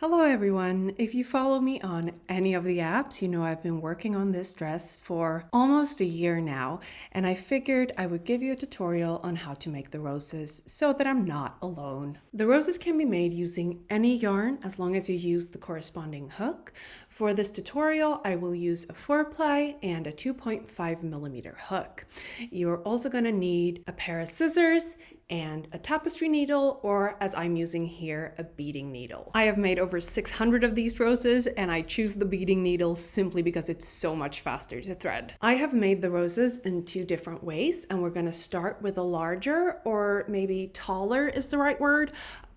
Hello everyone! If you follow me on any of the apps, you know I've been working on this dress for almost a year now, and I figured I would give you a tutorial on how to make the roses so that I'm not alone. The roses can be made using any yarn as long as you use the corresponding hook. For this tutorial, I will use a 4-ply and a 2.5mm hook. You're also going to need a pair of scissors and a tapestry needle, or as I'm using here, a beading needle. I have made over 600 of these roses and I choose the beading needle simply because it's so much faster to thread. I have made the roses in two different ways, and we're gonna start with a larger, or maybe taller is the right word.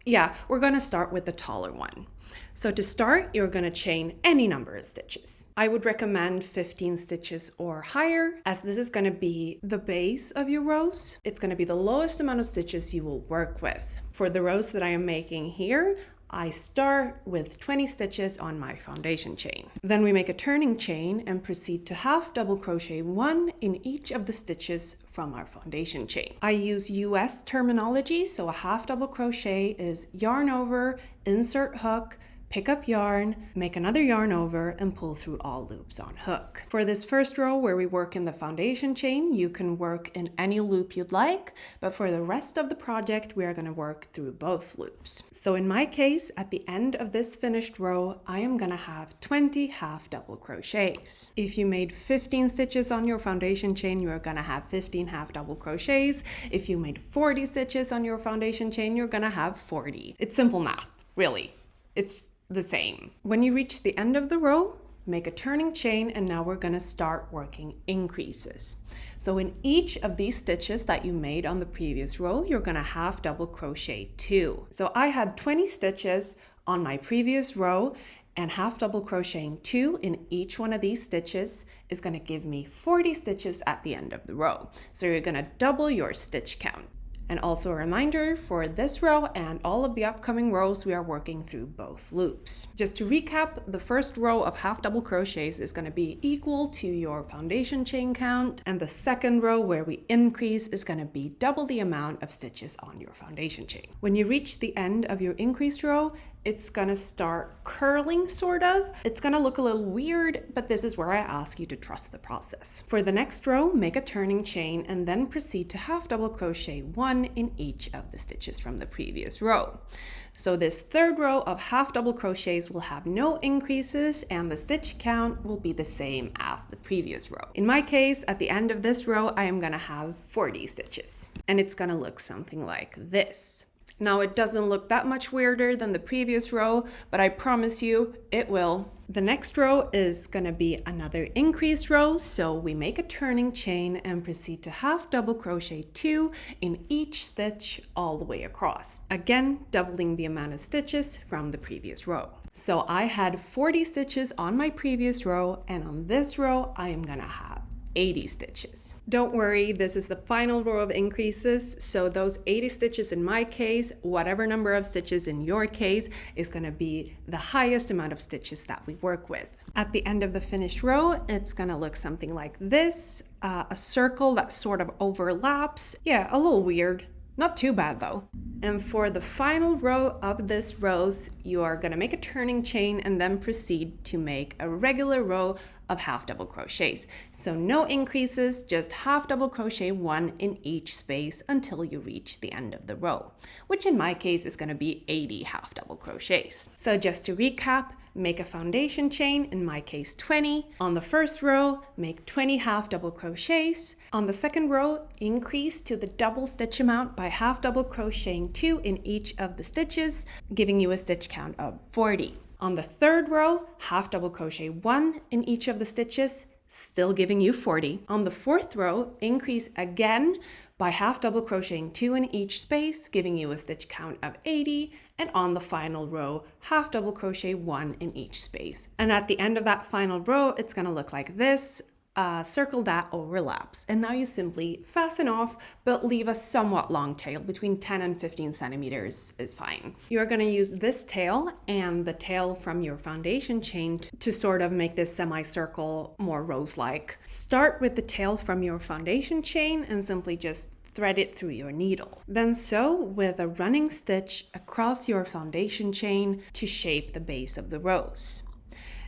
Yeah, we're gonna start with the taller one. So to start, you're going to chain any number of stitches. I would recommend 15 stitches or higher, as this is going to be the base of your rose. It's going to be the lowest amount of stitches you will work with. For the rose that I am making here, I start with 20 stitches on my foundation chain. Then we make a turning chain and proceed to half double crochet one in each of the stitches from our foundation chain. I use US terminology, so a half double crochet is yarn over, insert hook, pick up yarn, make another yarn over, and pull through all loops on hook. For this first row where we work in the foundation chain, you can work in any loop you'd like, but for the rest of the project, we are going to work through both loops. So in my case, at the end of this finished row, I am going to have 20 half double crochets. If you made 15 stitches on your foundation chain, you're going to have 15 half double crochets. If you made 40 stitches on your foundation chain, you're going to have 40. It's simple math, really. It's the same. When you reach the end of the row, make a turning chain, and now we're going to start working increases. So in each of these stitches that you made on the previous row, you're going to half double crochet 2. So I had 20 stitches on my previous row, and half double crocheting 2 in each one of these stitches is going to give me 40 stitches at the end of the row. So you're going to double your stitch count. And also a reminder, for this row and all of the upcoming rows, we are working through both loops. Just to recap, the first row of half double crochets is going to be equal to your foundation chain count, and the second row where we increase is going to be double the amount of stitches on your foundation chain. When you reach the end of your increased row, it's gonna start curling, sort of. It's gonna look a little weird, but this is where I ask you to trust the process. For the next row, make a turning chain and then proceed to half double crochet 1 in each of the stitches from the previous row. So this third row of half double crochets will have no increases, and the stitch count will be the same as the previous row. In my case, at the end of this row, I am gonna have 40 stitches, and it's gonna look something like this. Now, it doesn't look that much weirder than the previous row, but I promise you it will. The next row is going to be another increased row, so we make a turning chain and proceed to half double crochet 2 in each stitch all the way across. Again, doubling the amount of stitches from the previous row. So I had 40 stitches on my previous row, and on this row I am going to have 80 stitches. Don't worry, this is the final row of increases, so those 80 stitches in my case, whatever number of stitches in your case, is going to be the highest amount of stitches that we work with. At the end of the finished row, it's going to look something like this, a circle that sort of overlaps. Yeah, a little weird. Not too bad though. And for the final row of this rows, you are going to make a turning chain and then proceed to make a regular row of half double crochets. So no increases, just half double crochet 1 in each space until you reach the end of the row, which in my case is going to be 80 half double crochets. So just to recap, make a foundation chain, in my case 20. On the first row, make 20 half double crochets. On the second row, increase to the double stitch amount by half double crocheting 2 in each of the stitches, giving you a stitch count of 40. On the third row, half double crochet 1 in each of the stitches, still giving you 40. On the fourth row, increase again by half double crocheting 2 in each space, giving you a stitch count of 80. And on the final row, half double crochet 1 in each space. And at the end of that final row, it's going to look like this. Circle that overlaps, and now you simply fasten off, but leave a somewhat long tail. Between 10 and 15 centimeters is fine. You're going to use this tail and the tail from your foundation chain to sort of make this semicircle more rose-like. Start with the tail from your foundation chain and simply just thread it through your needle. Then sew with a running stitch across your foundation chain to shape the base of the rose.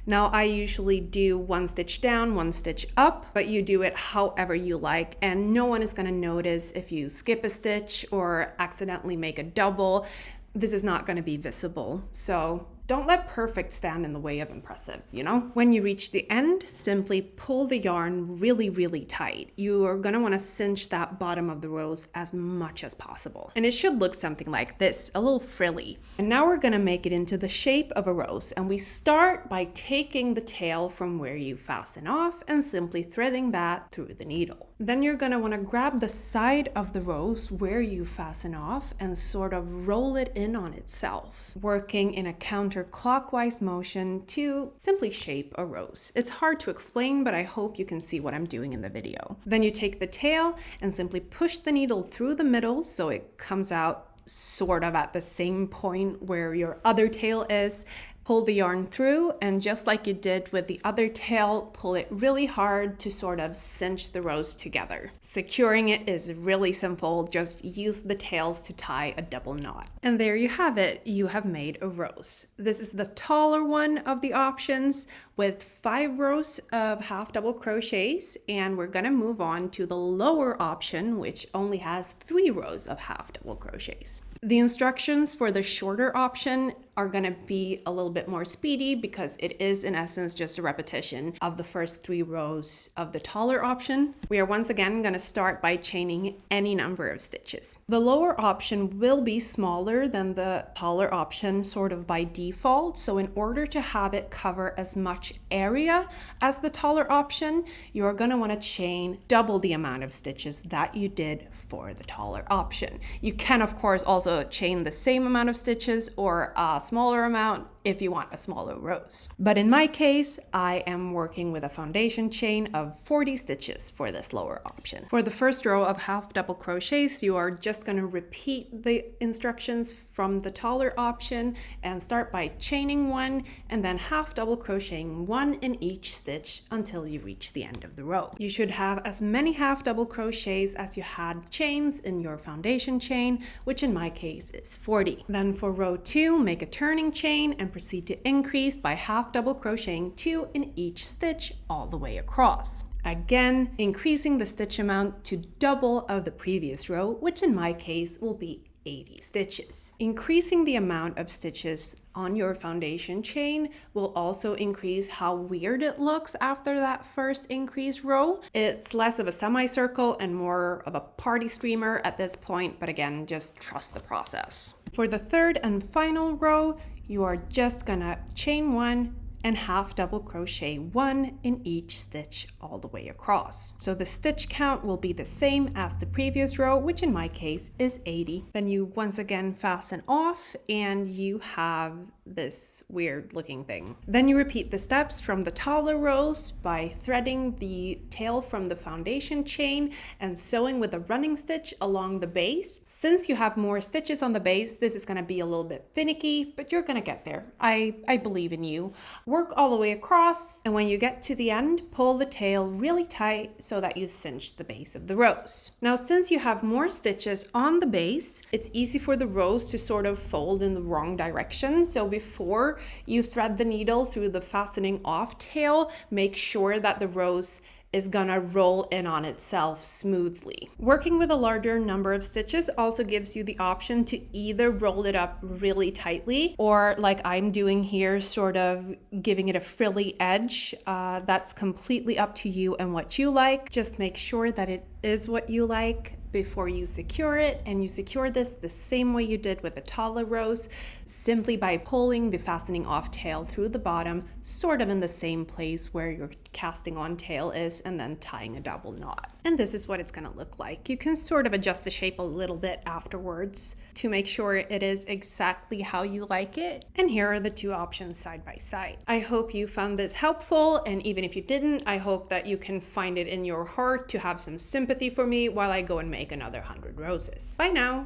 Now I usually do one stitch down, one stitch up, but you do it however you like, and no one is going to notice if you skip a stitch or accidentally make a double. This is not going to be visible. So don't let perfect stand in the way of impressive, you know? When you reach the end, simply pull the yarn really, really tight. You are gonna wanna cinch that bottom of the rose as much as possible. And it should look something like this, a little frilly. And now we're gonna make it into the shape of a rose. And we start by taking the tail from where you fasten off and simply threading that through the needle. Then you're gonna wanna grab the side of the rose where you fasten off and sort of roll it in on itself, working in a counterclockwise motion to simply shape a rose. It's hard to explain, but I hope you can see what I'm doing in the video. Then you take the tail and simply push the needle through the middle so it comes out sort of at the same point where your other tail is. Pull the yarn through, and just like you did with the other tail, pull it really hard to sort of cinch the rose together. Securing it is really simple. Just use the tails to tie a double knot. And there you have it. You have made a rose. This is the taller one of the options with 5 rows of half double crochets, and we're gonna move on to the lower option, which only has 3 rows of half double crochets. The instructions for the shorter option are going to be a little bit more speedy because it is in essence just a repetition of the first 3 rows of the taller option. We are once again going to start by chaining any number of stitches. The lower option will be smaller than the taller option sort of by default, so in order to have it cover as much area as the taller option, you're going to want to chain double the amount of stitches that you did for the taller option. You can of course also chain the same amount of stitches or a smaller amount if you want a smaller rose. But in my case, I am working with a foundation chain of 40 stitches for this lower option. For the first row of half double crochets, you are just going to repeat the instructions from the taller option and start by chaining 1 and then half double crocheting 1 in each stitch until you reach the end of the row. You should have as many half double crochets as you had chains in your foundation chain, which in my case is 40. Then for row 2, make a turning chain and proceed to increase by half double crocheting 2 in each stitch all the way across. Again, increasing the stitch amount to double of the previous row, which in my case will be 80 stitches. Increasing the amount of stitches on your foundation chain will also increase how weird it looks after that first increased row. It's less of a semicircle and more of a party streamer at this point, but again, just trust the process. For the third and final row, you are just gonna chain 1 and half double crochet 1 in each stitch all the way across. So the stitch count will be the same as the previous row, which in my case is 80. Then you once again fasten off and you have this weird looking thing. Then you repeat the steps from the taller rows by threading the tail from the foundation chain and sewing with a running stitch along the base. Since you have more stitches on the base, this is going to be a little bit finicky, but you're going to get there. I believe in you. Work all the way across, and when you get to the end, pull the tail really tight so that you cinch the base of the rose. Now, since you have more stitches on the base, it's easy for the rose to sort of fold in the wrong direction. So before you thread the needle through the fastening off tail, make sure that the rose is gonna roll in on itself smoothly. Working with a larger number of stitches also gives you the option to either roll it up really tightly or, like I'm doing here, sort of giving it a frilly edge. That's completely up to you and what you like. Just make sure that it is what you like before you secure it, and you secure this the same way you did with the taller rose, simply by pulling the fastening off tail through the bottom, sort of in the same place where your casting on tail is, and then tying a double knot. And this is what it's gonna look like. You can sort of adjust the shape a little bit afterwards to make sure it is exactly how you like it. And here are the 2 options side by side. I hope you found this helpful, and even if you didn't, I hope that you can find it in your heart to have some sympathy for me while I go and make another 100 roses. Bye now.